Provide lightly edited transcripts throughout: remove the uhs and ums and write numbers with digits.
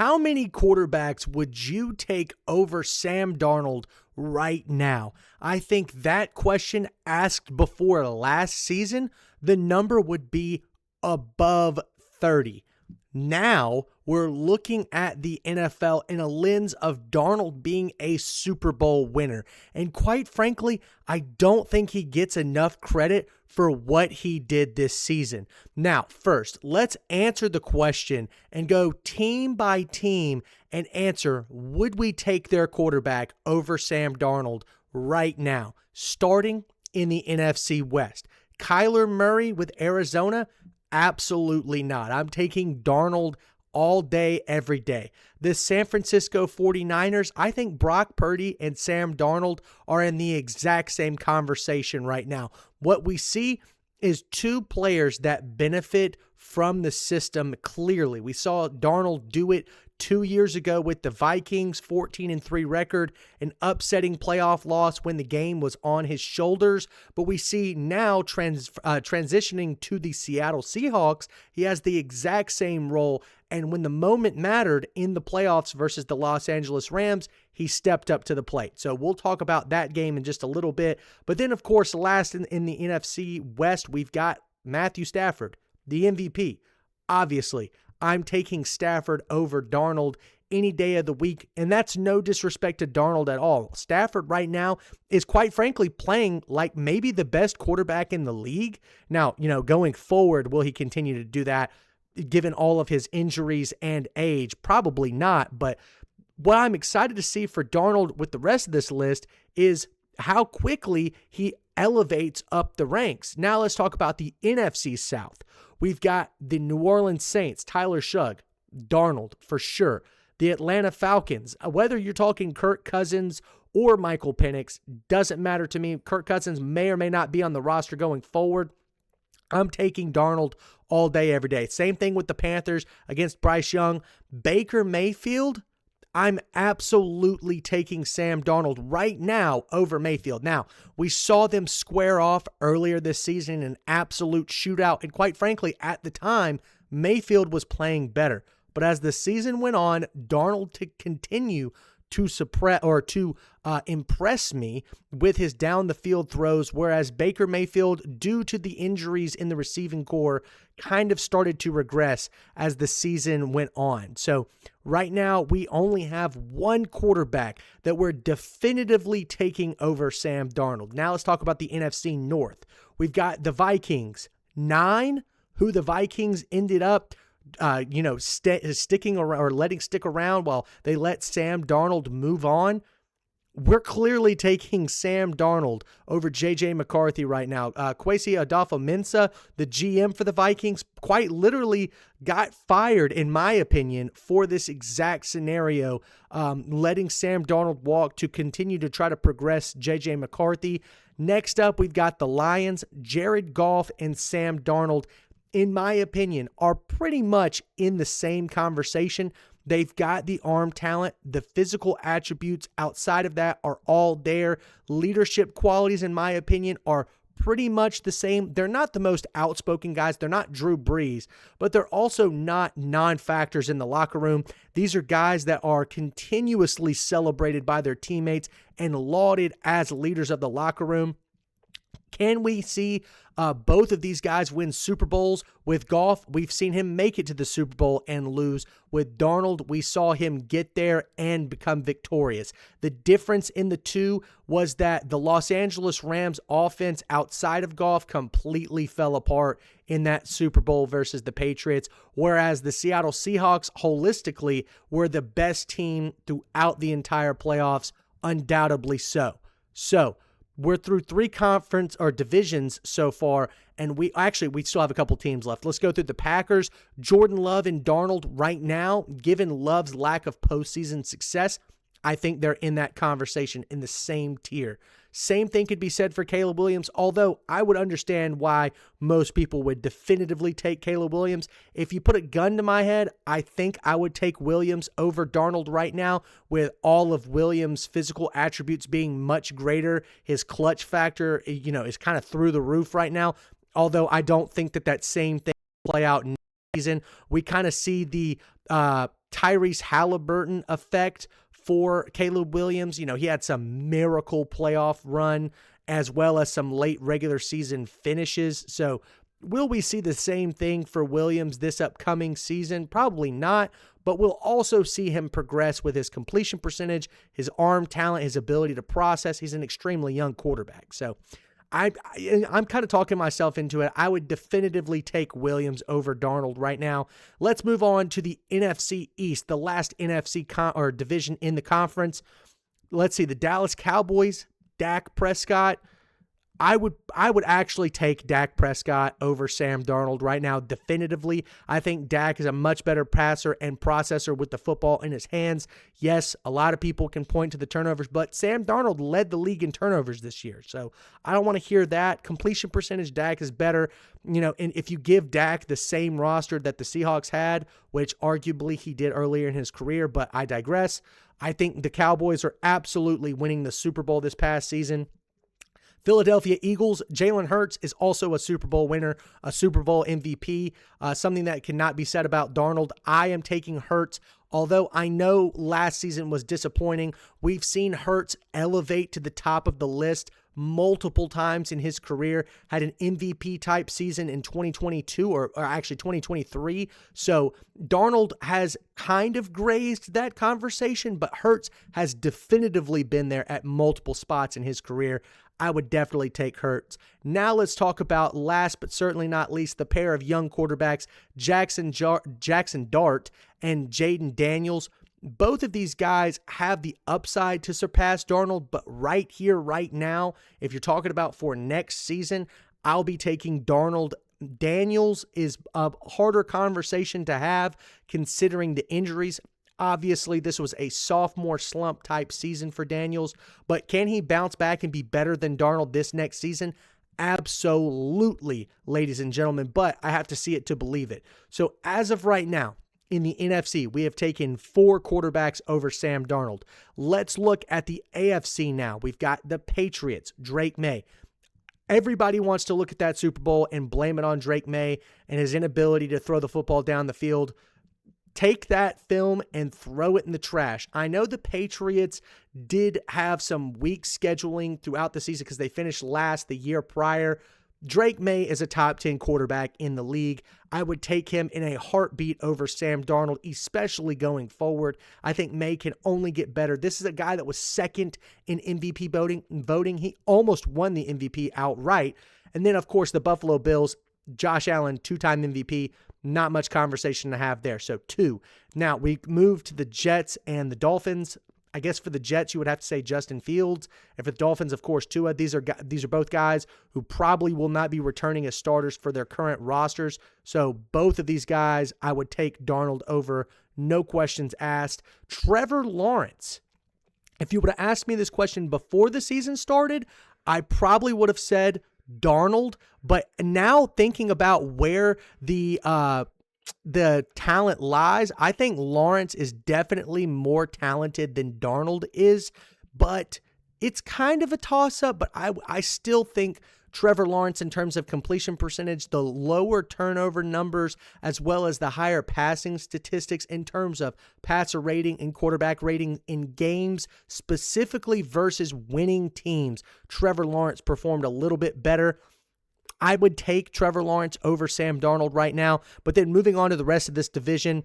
How many quarterbacks would you take over Sam Darnold right now? I think that question asked before last season, the number would be above 30. Now we're looking at the NFL in a lens of Darnold being a Super Bowl winner. And quite frankly, I don't think he gets enough credit for what he did this season. Now, first, let's answer the question and go team by team and answer, would we take their quarterback over Sam Darnold right now, starting in the NFC West? Kyler Murray with Arizona? Absolutely not. I'm taking Darnold all day, every day. The San Francisco 49ers, I think Brock Purdy and Sam Darnold are in the exact same conversation right now. What we see is two players that benefit from the system clearly. We saw Darnold do it 2 years ago with the Vikings, 14-3 record, an upsetting playoff loss when the game was on his shoulders. But we see now transitioning to the Seattle Seahawks, he has the exact same role. And when the moment mattered in the playoffs versus the Los Angeles Rams, he stepped up to the plate. So we'll talk about that game in just a little bit. But then, of course, last in the NFC West, we've got Matthew Stafford, the MVP. Obviously, I'm taking Stafford over Darnold any day of the week, and that's no disrespect to Darnold at all. Stafford right now is quite frankly playing like maybe the best quarterback in the league. Now, going forward, will he continue to do that given all of his injuries and age? Probably not, but what I'm excited to see for Darnold with the rest of this list is how quickly he elevates up the ranks. Now let's talk about the NFC South. We've got the New Orleans Saints, Tyler Shugg, Darnold for sure. The Atlanta Falcons, whether you're talking Kirk Cousins or Michael Penix, doesn't matter to me. Kirk Cousins may or may not be on the roster going forward. I'm taking Darnold all day, every day. Same thing with the Panthers against Bryce Young. Baker Mayfield, I'm absolutely taking Sam Darnold right now over Mayfield. Now, we saw them square off earlier this season in an absolute shootout. And quite frankly, at the time, Mayfield was playing better. But as the season went on, Darnold to continue to impress me with his down the field throws, whereas Baker Mayfield, due to the injuries in the receiving core, kind of started to regress as the season went on. So right now we only have one quarterback that we're definitively taking over Sam Darnold. Now let's talk about the NFC North. We've got the Vikings, 9, who the Vikings ended up sticking around or letting stick around while they let Sam Darnold move on. We're clearly taking Sam Darnold over J.J. McCarthy right now. Kwesi Adolfo-Mensah, the GM for the Vikings, quite literally got fired, in my opinion, for this exact scenario, letting Sam Darnold walk to continue to try to progress J.J. McCarthy. Next up, we've got the Lions, Jared Goff and Sam Darnold, in my opinion, are pretty much in the same conversation. They've got the arm talent. The physical attributes outside of that are all there. Leadership qualities, in my opinion, are pretty much the same. They're not the most outspoken guys. They're not Drew Brees, but they're also not non-factors in the locker room. These are guys that are continuously celebrated by their teammates and lauded as leaders of the locker room. Can we see both of these guys win Super Bowls? With Goff, we've seen him make it to the Super Bowl and lose. With Darnold, we saw him get there and become victorious. The difference in the two was that the Los Angeles Rams offense outside of Goff completely fell apart in that Super Bowl versus the Patriots, whereas the Seattle Seahawks holistically were the best team throughout the entire playoffs, undoubtedly so. So, we're through 3 conference or divisions so far, and we still have a couple teams left. Let's go through the Packers. Jordan Love and Darnold right now, given Love's lack of postseason success, I think they're in that conversation in the same tier. Same thing could be said for Caleb Williams, although I would understand why most people would definitively take Caleb Williams. If you put a gun to my head, I think I would take Williams over Darnold right now, with all of Williams' physical attributes being much greater. His clutch factor, is kind of through the roof right now, although I don't think that same thing will play out season. We kind of see the Tyrese Halliburton effect for Caleb Williams. You know, he had some miracle playoff run as well as some late regular season finishes. So will we see the same thing for Williams this upcoming season? Probably not, but we'll also see him progress with his completion percentage, his arm talent, his ability to process. He's an extremely young quarterback. So I'm kind of talking myself into it. I would definitively take Williams over Darnold right now. Let's move on to the NFC East, the last NFC division in the conference. Let's see, the Dallas Cowboys, Dak Prescott. I would actually take Dak Prescott over Sam Darnold right now, definitively. I think Dak is a much better passer and processor with the football in his hands. Yes, a lot of people can point to the turnovers, but Sam Darnold led the league in turnovers this year. So I don't want to hear that. Completion percentage, Dak is better. You know, and if you give Dak the same roster that the Seahawks had, which arguably he did earlier in his career, but I digress. I think the Cowboys are absolutely winning the Super Bowl this past season. Philadelphia Eagles, Jalen Hurts is also a Super Bowl winner, a Super Bowl MVP, something that cannot be said about Darnold. I am taking Hurts. Although I know last season was disappointing, we've seen Hurts elevate to the top of the list multiple times in his career, had an MVP-type season in 2022 or actually 2023. So Darnold has kind of grazed that conversation, but Hurts has definitively been there at multiple spots in his career. I would definitely take Hurts. Now let's talk about, last but certainly not least, the pair of young quarterbacks, Jackson Dart and Jaden Daniels. Both of these guys have the upside to surpass Darnold, but right here, right now, if you're talking about for next season, I'll be taking Darnold. Daniels is a harder conversation to have considering the injuries. Obviously, this was a sophomore slump type season for Daniels, but can he bounce back and be better than Darnold this next season? Absolutely, ladies and gentlemen, but I have to see it to believe it. So as of right now, in the NFC, we have taken 4 quarterbacks over Sam Darnold. Let's look at the AFC now. We've got the Patriots, Drake May. Everybody wants to look at that Super Bowl and blame it on Drake May and his inability to throw the football down the field. Take that film and throw it in the trash. I know the Patriots did have some weak scheduling throughout the season because they finished last the year prior. Drake May is a top 10 quarterback in the league. I would take him in a heartbeat over Sam Darnold, especially going forward. I think May can only get better. This is a guy that was second in MVP voting. He almost won the MVP outright. And then, of course, the Buffalo Bills, Josh Allen, 2-time MVP. Not much conversation to have there. So 2. Now we move to the Jets and the Dolphins. I guess for the Jets, you would have to say Justin Fields. And for the Dolphins, of course, Tua. These are both guys who probably will not be returning as starters for their current rosters. So both of these guys, I would take Darnold over. No questions asked. Trevor Lawrence. If you would have asked me this question before the season started, I probably would have said Darnold, but now thinking about where the talent lies, I think Lawrence is definitely more talented than Darnold is, but it's kind of a toss-up, but I still think Trevor Lawrence, in terms of completion percentage, the lower turnover numbers, as well as the higher passing statistics in terms of passer rating and quarterback rating in games, specifically versus winning teams, Trevor Lawrence performed a little bit better. I would take Trevor Lawrence over Sam Darnold right now. But then moving on to the rest of this division,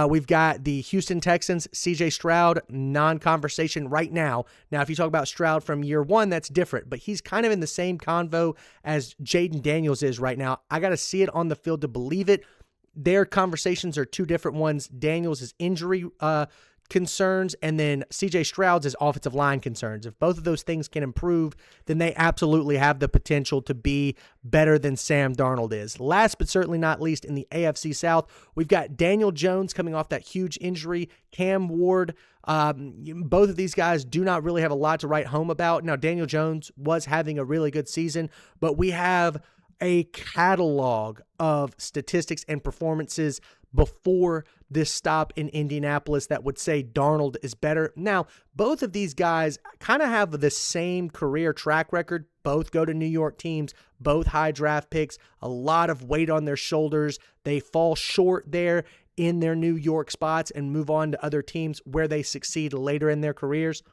we've got the Houston Texans, CJ Stroud, non-conversation right now. Now, if you talk about Stroud from year one, that's different. But he's kind of in the same convo as Jaden Daniels is right now. I got to see it on the field to believe it. Their conversations are two different ones. Daniels is injury concerns, and then CJ Stroud's is offensive line concerns. If both of those things can improve, then they absolutely have the potential to be better than Sam Darnold is. Last but certainly not least, in the AFC South, we've got Daniel Jones coming off that huge injury, Cam Ward. Both of these guys do not really have a lot to write home about. Now, Daniel Jones was having a really good season, but we have a catalog of statistics and performances before this stop in Indianapolis that would say Darnold is better. Now, both of these guys kind of have the same career track record. Both go to New York teams, both high draft picks, a lot of weight on their shoulders. They fall short there in their New York spots and move on to other teams where they succeed later in their careers.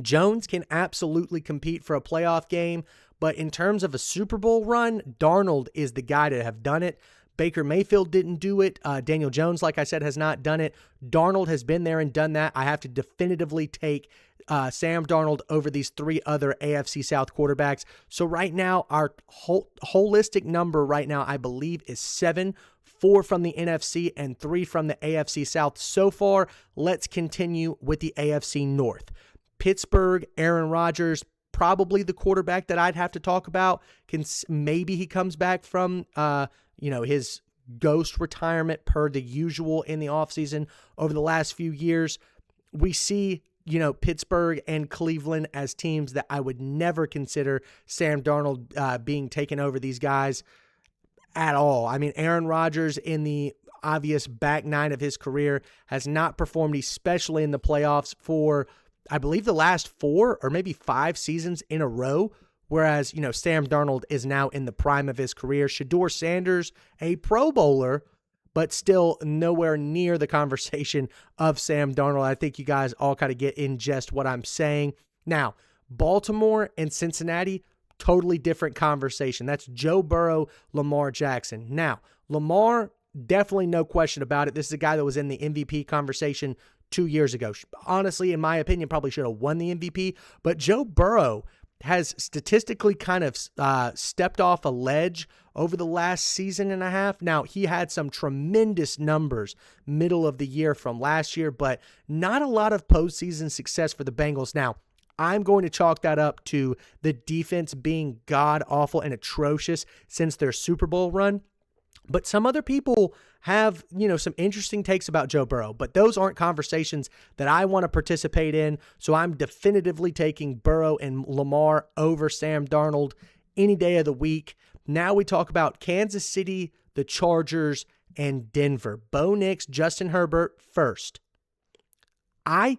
Jones can absolutely compete for a playoff game, but in terms of a Super Bowl run, Darnold is the guy to have done it. Baker Mayfield didn't do it. Daniel Jones, like I said, has not done it. Darnold has been there and done that. I have to definitively take Sam Darnold over these three other AFC South quarterbacks. So right now, our holistic number right now, I believe, is 7. 4 from the NFC and 3 from the AFC South so far. Let's continue with the AFC North. Pittsburgh, Aaron Rodgers, probably the quarterback that I'd have to talk about. Maybe he comes back from his ghost retirement per the usual in the offseason over the last few years. We see, Pittsburgh and Cleveland as teams that I would never consider Sam Darnold being taken over these guys at all. I mean, Aaron Rodgers in the obvious back nine of his career has not performed, especially in the playoffs, for I believe the last 4 or maybe 5 seasons in a row. Whereas, Sam Darnold is now in the prime of his career. Shedeur Sanders, a Pro Bowler, but still nowhere near the conversation of Sam Darnold. I think you guys all kind of get in just what I'm saying. Now, Baltimore and Cincinnati, totally different conversation. That's Joe Burrow, Lamar Jackson. Now, Lamar, definitely no question about it. This is a guy that was in the MVP conversation 2 years ago. Honestly, in my opinion, probably should have won the MVP. But Joe Burrow has statistically kind of stepped off a ledge over the last season and a half. Now, he had some tremendous numbers middle of the year from last year, but not a lot of postseason success for the Bengals. Now, I'm going to chalk that up to the defense being god-awful and atrocious since their Super Bowl run. But some other people have, some interesting takes about Joe Burrow, but those aren't conversations that I want to participate in. So I'm definitively taking Burrow and Lamar over Sam Darnold any day of the week. Now we talk about Kansas City, the Chargers, and Denver. Bo Nix, Justin Herbert first. I,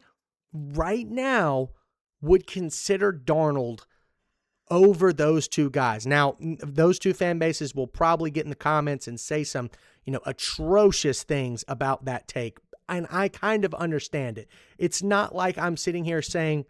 right now, would consider Darnold over those two guys. Now, those two fan bases will probably get in the comments and say some, atrocious things about that take. And I kind of understand it. It's not like I'm sitting here saying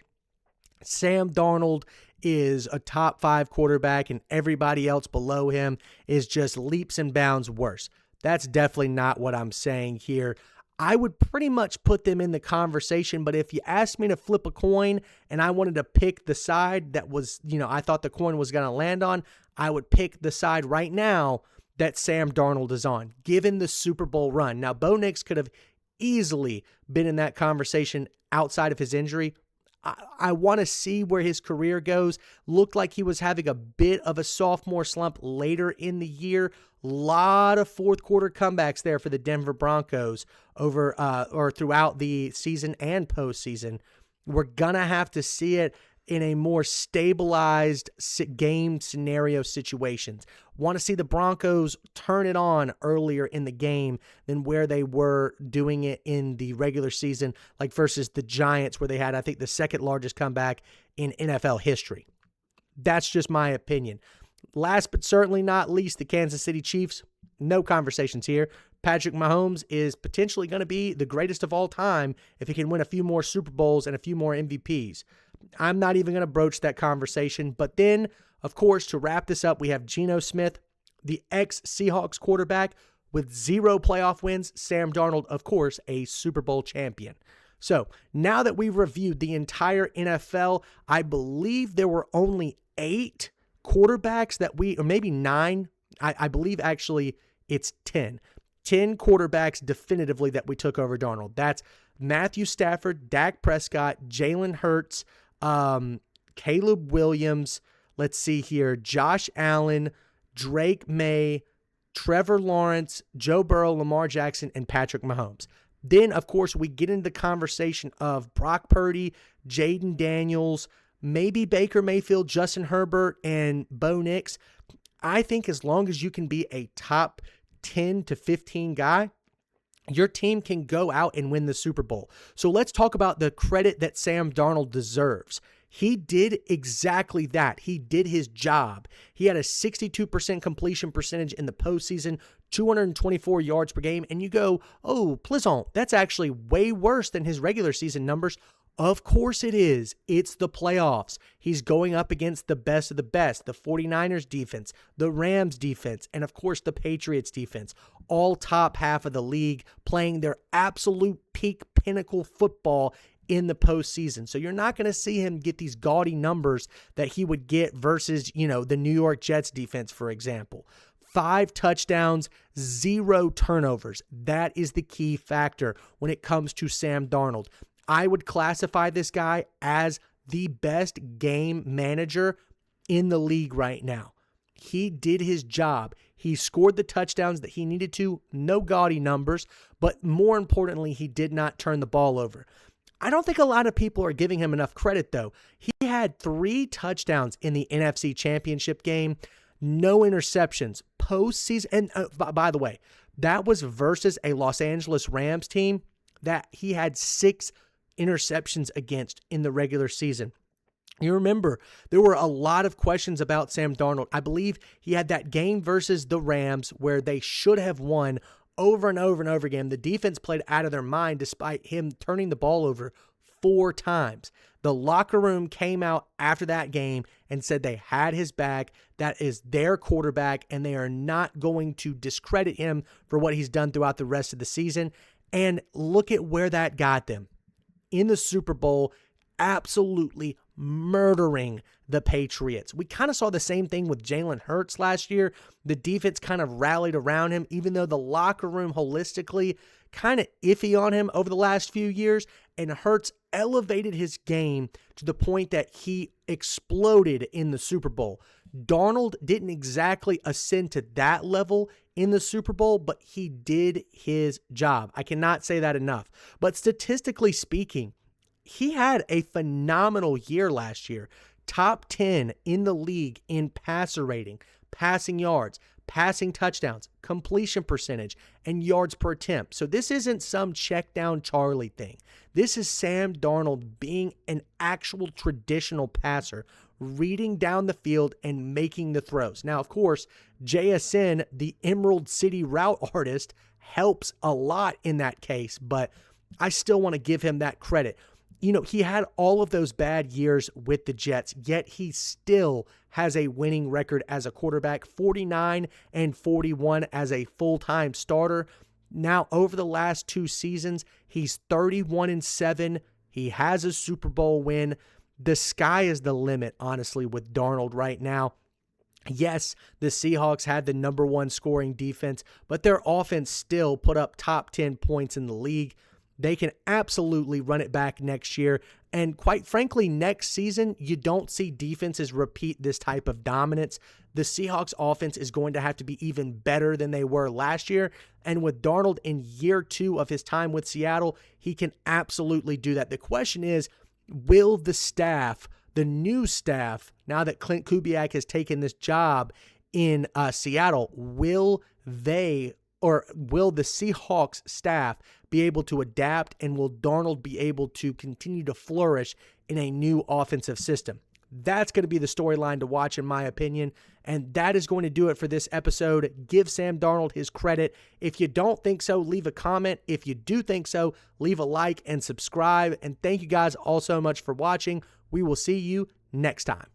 Sam Darnold is a top 5 quarterback and everybody else below him is just leaps and bounds worse. That's definitely not what I'm saying here. I would pretty much put them in the conversation, but if you asked me to flip a coin and I wanted to pick the side that was, I thought the coin was going to land on, I would pick the side right now that Sam Darnold is on, given the Super Bowl run. Now, Bo Nix could have easily been in that conversation outside of his injury. I want to see where his career goes. Looked like he was having a bit of a sophomore slump later in the year. Lot of fourth quarter comebacks there for the Denver Broncos or throughout the season and postseason. We're gonna have to see it in a more stabilized game scenario situations. Want to see the Broncos turn it on earlier in the game than where they were doing it in the regular season, like versus the Giants, where they had, I think, the second largest comeback in NFL history. That's just my opinion. Last but certainly not least, the Kansas City Chiefs. No conversations here. Patrick Mahomes is potentially going to be the greatest of all time if he can win a few more Super Bowls and a few more MVPs. I'm not even going to broach that conversation. But then, of course, to wrap this up, we have Geno Smith, the ex-Seahawks quarterback with 0 playoff wins. Sam Darnold, of course, a Super Bowl champion. So now that we've reviewed the entire NFL, I believe there were only 8 quarterbacks or maybe 9. I believe actually it's 10. 10 quarterbacks definitively that we took over Darnold. That's Matthew Stafford, Dak Prescott, Jalen Hurts, Caleb Williams, let's see here, Josh Allen, Drake May, Trevor Lawrence, Joe Burrow, Lamar Jackson, and Patrick Mahomes. Then, of course, we get into the conversation of Brock Purdy, Jaden Daniels, maybe Baker Mayfield, Justin Herbert, and Bo Nix. I think as long as you can be a top 10 to 15 guy, your team can go out and win the Super Bowl. So let's talk about the credit that Sam Darnold deserves. He did exactly that. He did his job. He had a 62% completion percentage in the postseason, 224 yards per game, and you go, oh, Pleasant, that's actually way worse than his regular season numbers. Of course it is. It's the playoffs. He's going up against the best of the best, the 49ers defense, the Rams defense, and of course the Patriots defense, all top half of the league playing their absolute peak pinnacle football in the postseason. So you're not going to see him get these gaudy numbers that he would get versus, the New York Jets defense, for example. 5 touchdowns, 0 turnovers. That is the key factor when it comes to Sam Darnold. I would classify this guy as the best game manager in the league right now. He did his job. He scored the touchdowns that he needed to, no gaudy numbers, but more importantly, he did not turn the ball over. I don't think a lot of people are giving him enough credit, though. He had 3 touchdowns in the NFC Championship game, no interceptions, postseason. And by the way, that was versus a Los Angeles Rams team that he had 6 interceptions against in the regular season. You remember, there were a lot of questions about Sam Darnold. I believe he had that game versus the Rams where they should have won over and over and over again. The defense played out of their mind despite him turning the ball over 4 times. The locker room came out after that game and said they had his back. That is their quarterback, and they are not going to discredit him for what he's done throughout the rest of the season. And look at where that got them. In the Super Bowl, absolutely murdering the Patriots. We kind of saw the same thing with Jalen Hurts last year. The defense kind of rallied around him, even though the locker room holistically kind of iffy on him over the last few years, and Hurts elevated his game to the point that he exploded in the Super Bowl. Darnold didn't exactly ascend to that level in the Super Bowl, but he did his job. I cannot say that enough. But statistically speaking, he had a phenomenal year last year. Top 10 in the league in passer rating, passing yards, passing touchdowns, completion percentage, and yards per attempt. So this isn't some check down Charlie thing. This is Sam Darnold being an actual traditional passer, reading down the field and making the throws. Now, of course, JSN, the Emerald City route artist, helps a lot in that case, but I still want to give him that credit. He had all of those bad years with the Jets, yet he still has a winning record as a quarterback, 49-41 as a full-time starter. Now, over the last 2 seasons, he's 31-7. He has a Super Bowl win. The sky is the limit, honestly, with Darnold right now. Yes, the Seahawks had the number 1 scoring defense, but their offense still put up top 10 points in the league. They can absolutely run it back next year. And quite frankly, next season, you don't see defenses repeat this type of dominance. The Seahawks offense is going to have to be even better than they were last year. And with Darnold in year 2 of his time with Seattle, he can absolutely do that. The question is, will the staff, the new staff, now that Clint Kubiak has taken this job in Seattle, will the Seahawks staff be able to adapt, and will Darnold be able to continue to flourish in a new offensive system? That's going to be the storyline to watch, in my opinion, and that is going to do it for this episode. Give Sam Darnold his credit. If you don't think so, leave a comment. If you do think so, leave a like and subscribe, and thank you guys all so much for watching. We will see you next time.